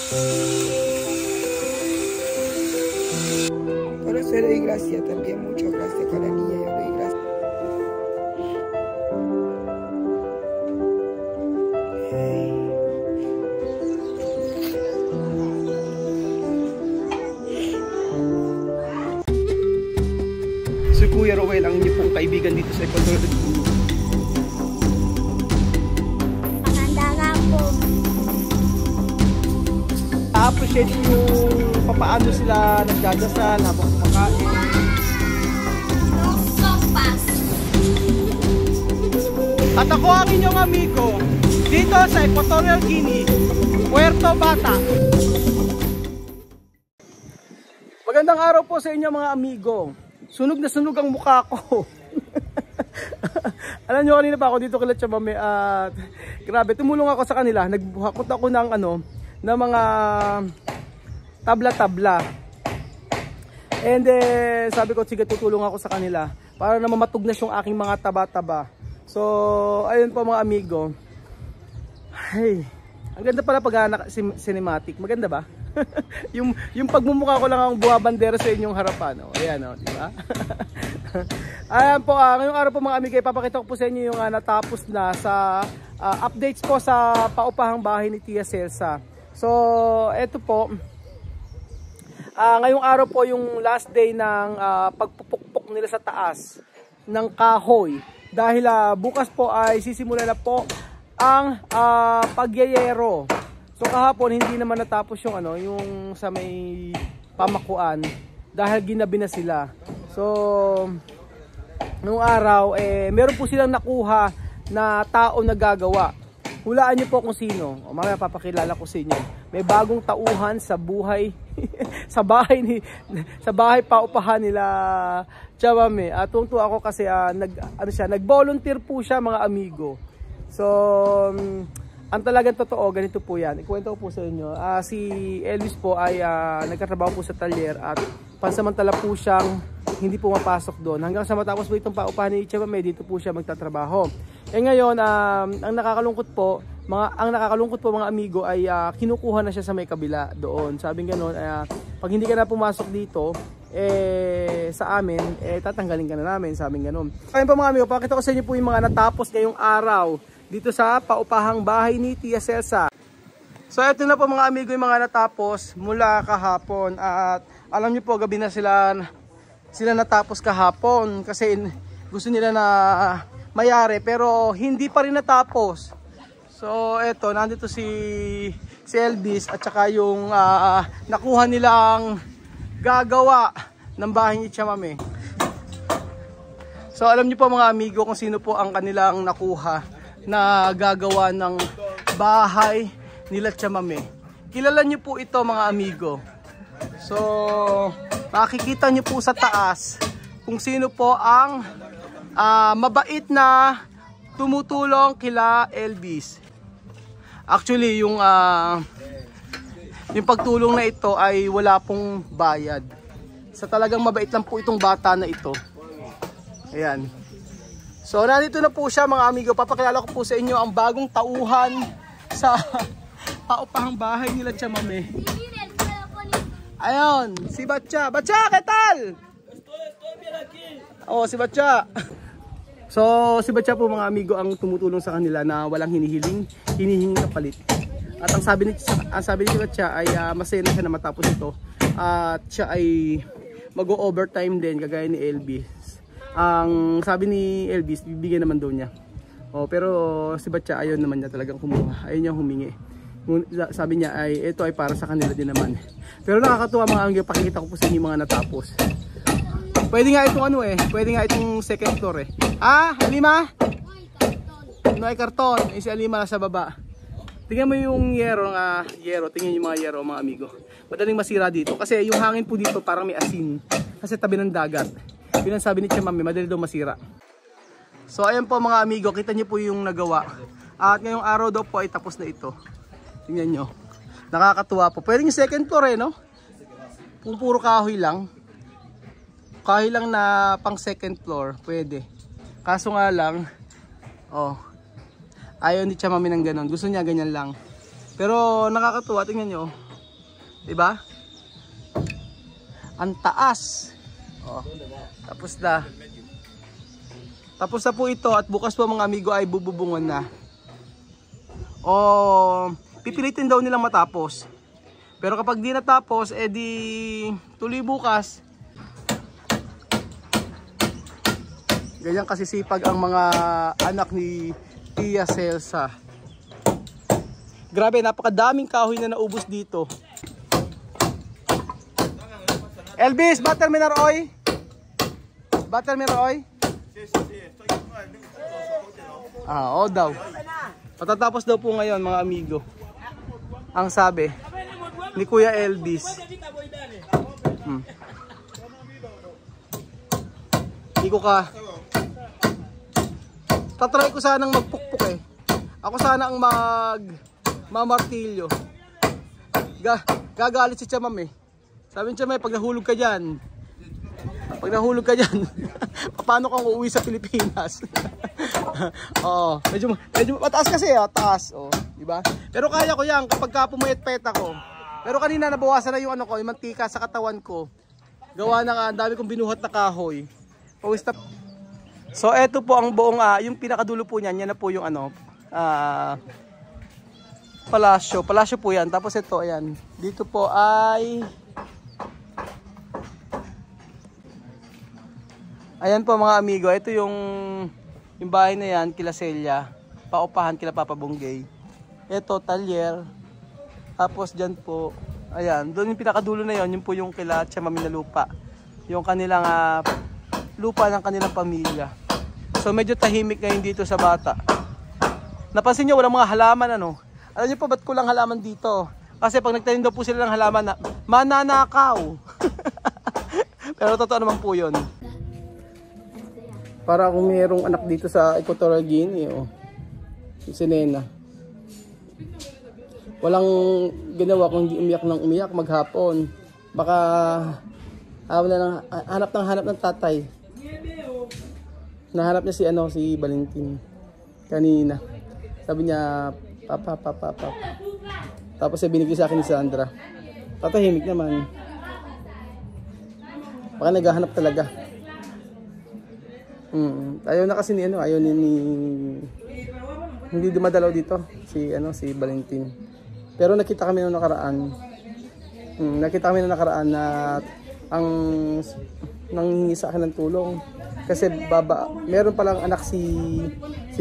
Por eso le doy gracias también, muchas gracias a la niña, yo le doy gracias. Si Kuya Rowel, ang inyong pong kaibigan dito sa Ecuador. Maganda po. Appreciate yung papaano sila nagdadasal habang kumakain. At ako ang inyong amigo dito sa Equatorial Guinea, Puerto Bata. Magandang araw po sa inyo mga amigo. Sunog na sunog ang mukha ko. Alam nyo, kanina pa ako dito kila Chamame at grabe, tumulong ako sa kanila. Nagbuhakot ako ng ng mga tabla-tabla. And then sabi ko, sige, tutulong ako sa kanila para na mamatugnas yung aking mga taba-taba. So, ayun po mga amigo. Hey, ang ganda pala pag cinematic. Maganda ba? yung pagmumukha ko lang ang buwabandera sa inyong harapan. Oh, ayan, oh, di ba? Ayan po, ngayong araw po mga amigo, ipapakita ko po sa inyo yung natapos na sa updates po sa paupahang bahay ni Tia Celsa. So, eto po. Ngayong araw po yung last day ng pagpupukpok nila sa taas ng kahoy. Dahil bukas po ay sisimula na po ang pagyayero. So kahapon hindi naman natapos yung yung sa may pamakuan dahil ginabi na sila. So nung araw meron po silang nakuha na tao na gagawa. Hulaan niyo po kung sino. O mamaya papakilala ko sa inyo. May bagong tauhan sa buhay sa bahay paupahan nila Chamame. At tuwang-tuwa ako kasi nag-volunteer po siya mga amigo. So ang talagang totoo, ganito po yan. Ikwento ko po sa inyo. Si Elvis po ay nagkatrabaho po sa talyer at pansamantala po siyang hindi po mapasok doon. Hanggang sa matapos po itong paupahan ni Chamame, dito po siya magtatrabaho. Ngayon, ang nakakalungkot po mga amigo ay kinukuha na siya sa may kabila doon. Sabing ganoon, pag hindi ka na pumasok dito, sa amin, tatanggalin ka na namin, sabing ganoon. Kaya po mga amigo, pakita ko sa inyo po yung mga natapos ngayong araw dito sa paupahang bahay ni Tia Celsa. So ito na po mga amigo yung mga natapos mula kahapon. At alam niyo po, gabi na sila natapos kahapon kasi gusto nila na mayari pero hindi pa rin natapos. So eto, nandito si Elvis at saka yung nakuha nilang gagawa ng bahay ni Chamame. So alam niyo po mga amigo kung sino po ang kanilang nakuha na gagawa ng bahay nila Chamame. Kilala niyo po ito mga amigo. So makikita niyo po sa taas kung sino po ang mabait na tumutulong kila Elvis. Actually yung pagtulong na ito ay wala pong bayad. Sa talagang mabait lang po itong bata na ito. Ayan. So nandito na po siya mga amigo. Papakilala ko po sa inyo ang bagong tauhan sa paupahang bahay nila Chamame. Ayun, si Batcha. Batcha, ¿qué tal? Oh, si Batcha. So si Batcha po mga amigo ang tumutulong sa kanila na walang hinihinging kapalit. At ang sabi ni Batcha ay masaya na siya na matapos ito. At siya ay mag-overtime din kagaya ni Elvis. Ang sabi ni Elvis, bibigyan naman daw niya. Pero si Batcha ayaw naman niya talagang kumuha. Ayaw niya humingi. Sabi niya ay ito ay para sa kanila din naman. Pero nakakatuwa mga amigo, pakikita ko po sa inyo mga natapos. Pwede nga itong pwede nga itong second floor Alima? No ay karton, si Alima nasa baba. Tingnan mo yung yero tingnan yung mga yero mga amigo. Madaling masira dito kasi yung hangin po dito parang may asin. Kasi tabi ng dagat. Yun ang sabi ni Chamame, madali daw masira. So ayan po mga amigo, kita niyo po yung nagawa. At ngayong araw daw po ay tapos na ito. Tingnan nyo. Nakakatuwa po. Pwede yung second floor no? Kung puro kahoy lang. Kahoy lang na pang second floor, pwede. Kaso nga lang, ayaw ni Chamame ng ganon. Gusto niya ganyan lang. Pero nakakatuwa, tingnan nyo. Diba? Ang taas. Oh, tapos na. Tapos na po ito at bukas po mga amigo ay bububungan na. Oh, pipilitin daw nilang matapos. Pero kapag di natapos, edi tuloy bukas. Ganyan kasisipag ang mga anak ni Tia Celsa. Grabe, napakadaming kahoy na naubos dito. Elvis, buttermilk oil? Buttermilk oil? Oo daw. Patatapos daw po ngayon mga amigo. Ang sabi ni Kuya Elvis. Hindi ko ka. Tatry ko sanang magpukpuk eh. Ako sana ang mamartilyo. Gagalit si Chamam eh. Sabi niya, may pag nahulog ka dyan, paano kang uuwi sa Pilipinas? Oo, medyo mataas kasi, taas, di ba? Pero kaya ko yan kapag ka pumayat-payat ako. Pero kanina nabawasan na yung ano ko, yung mantika sa katawan ko. Gawa ng dami kong binuhat na kahoy. So eto po ang buong, yung pinakadulo po niyan, yan na po yung ano, palasyo po yan. Tapos ito, ayan, dito po ay... Ayan po mga amigo, ito yung bahay na yan, kila Celia, paupahan kila Papa Bonggay. Ito, talyer. Tapos dyan po, ayan, doon yung pinakadulo na yon, yun po yung kila Chamami na lupa. Yung kanilang lupa ng kanilang pamilya. So medyo tahimik ngayon dito sa bata. Napansin nyo, walang mga halaman ano. Alam nyo po, ba't kulang halaman dito? Kasi pag nagtanim daw po sila ng halaman, mananakaw. Pero totoo naman po yun. Para kung mayroong anak dito sa Equatorial Guinea, si Nena. Walang ginawa kung hindi umiyak ng umiyak maghapon. Baka hanap ng tatay. Nahanap niya si Valentin kanina. Sabi niya, papa. Tapos binigay sa akin ni Sandra. Tatahimik naman. Baka naghahanap talaga. Ayaw na kasi ayaw ni hindi dumadalaw dito si Valentin. Pero nakita kami nung nakaraan. Na ang nanghingi sa akin ng tulong kasi meron palang anak si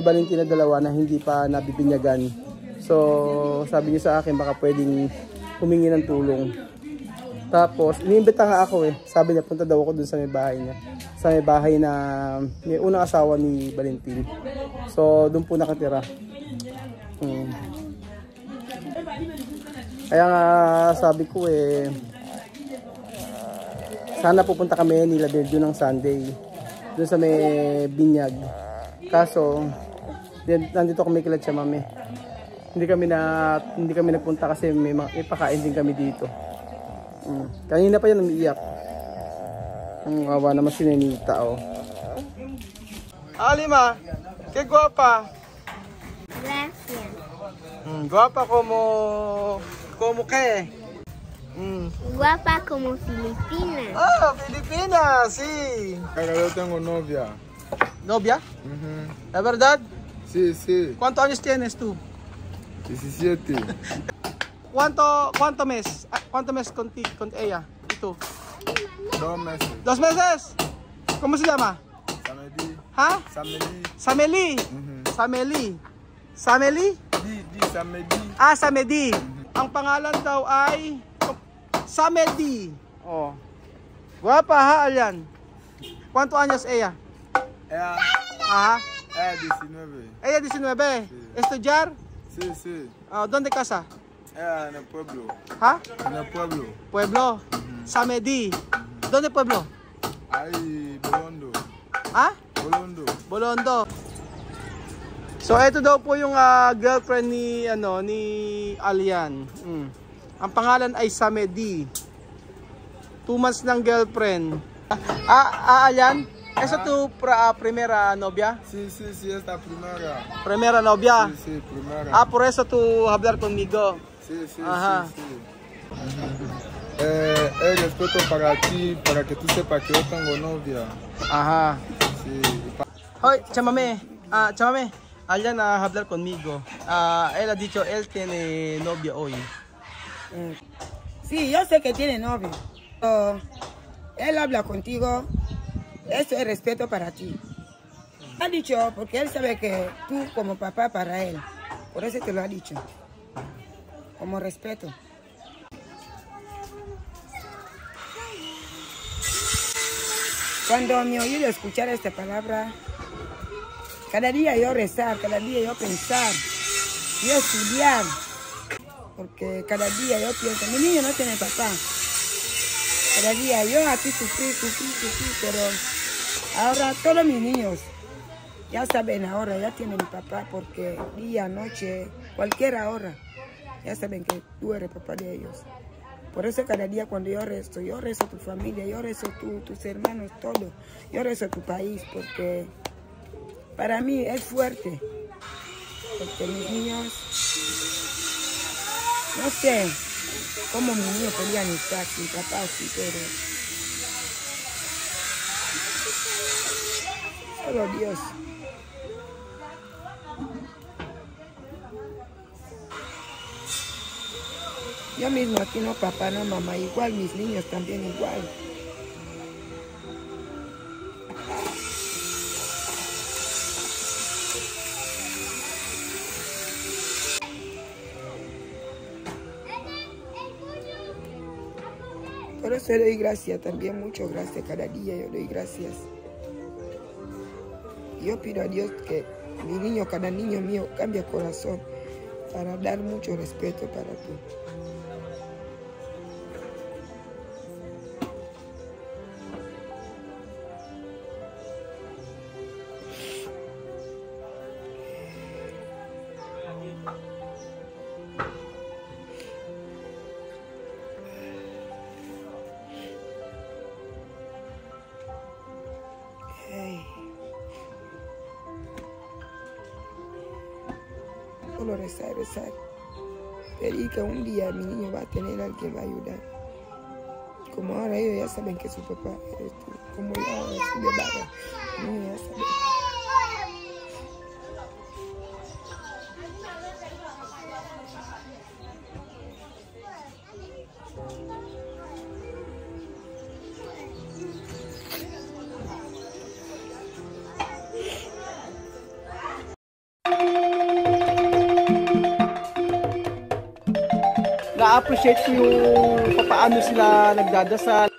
Valentin na dalawa na hindi pa nabibinyagan. So sabi niya sa akin baka pwedeng humingi ng tulong. Tapos iniimbita nga ako sabi niya punta daw ako dun sa may bahay niya. Sa may bahay na may unang asawa ni Valentin. So doon po nakatira. Kaya nga sabi ko sana pupunta kami nila Delio ng Sunday doon sa may binyag. Kaso nandito kami kila Chamame. Hindi kami nagpunta kasi may pakain din kami dito. Kanina pa yan umiiyak. Ang awa naman si Nenita Alima, que guapa. Gracias. Guapa como que? Guapa como Filipinas. Ah, Filipinas, sí. Yo tengo novia. ¿Novia? ¿La verdad? Sí, sí. ¿Cuántos años tienes tú? 17. ¿Cuánto mes? ¿Cuánto mes con ella? ¿Y tú? 2 meses. 2 meses? ¿Cómo se llama? Samedi. ¿Ha? Samedi. Sameli. Sameli. Sameli? Di Samedi. Ah, Samedi. Ang pangalan daw ay Samedi. Guapa ha, Alian. ¿Cuántos años ella? Ella, Ajá. ella 19. Ella 19. Sí. ¿Estudiar? Sí, sí. ¿Dónde casa? Ella en el pueblo. ¿Ha? En el pueblo. Pueblo. Samedi. ¿Dónde pueblo? Ahí, Bolondo. Ha? Bolondo. Bolondo. So ito daw po yung girlfriend ni Alian. Ang pangalan ay Samedi. 2 months ng girlfriend. Alian, esa tu primera novia? Sí, sí, sí, esta primera. Primera novia. Sí, sí, primera. Por eso tú hablar conmigo. Sí, sí, Ajá. sí, sí. El respeto para ti, para que tú sepas que yo tengo novia. Ajá. Sí. Hoy, chamame. Chamame. Alian a hablar conmigo. Él ha dicho, él tiene novia hoy. Sí, yo sé que tiene novio. Pero él habla contigo. Eso es respeto para ti. Ha dicho porque él sabe que tú como papá para él. Por eso te lo ha dicho. Como respeto. Cuando me oí escuchar esta palabra, cada día yo rezar, cada día yo pensar, yo estudiar. Porque cada día yo pienso, mi niño no tiene papá. Cada día yo aquí sufrí, pero ahora todos mis niños ya saben ahora, ya tienen papá, porque día, noche, cualquier hora, ya saben que tú eres papá de ellos. Por eso cada día cuando yo rezo tu familia, yo rezo tus hermanos, todo. Yo rezo tu país, porque para mí es fuerte. Porque mis niños, no sé cómo mis niños podían estar sin papá así, pero solo Dios. Yo mismo aquí no papá, no mamá, igual mis niños también igual. Por eso le doy gracias también, muchas gracias cada día, yo doy gracias. Yo pido a Dios que mi niño, cada niño mío cambie corazón para dar mucho respeto para ti. Solo rezar. Pedí que un día mi niño va a tener a alguien que va a ayudar. Como ahora ellos ya saben que su papá eres tú. Como yo ahora soy de vaga, mi niño ya sabe. Na-appreciate ko yung paano sila nagdadasal.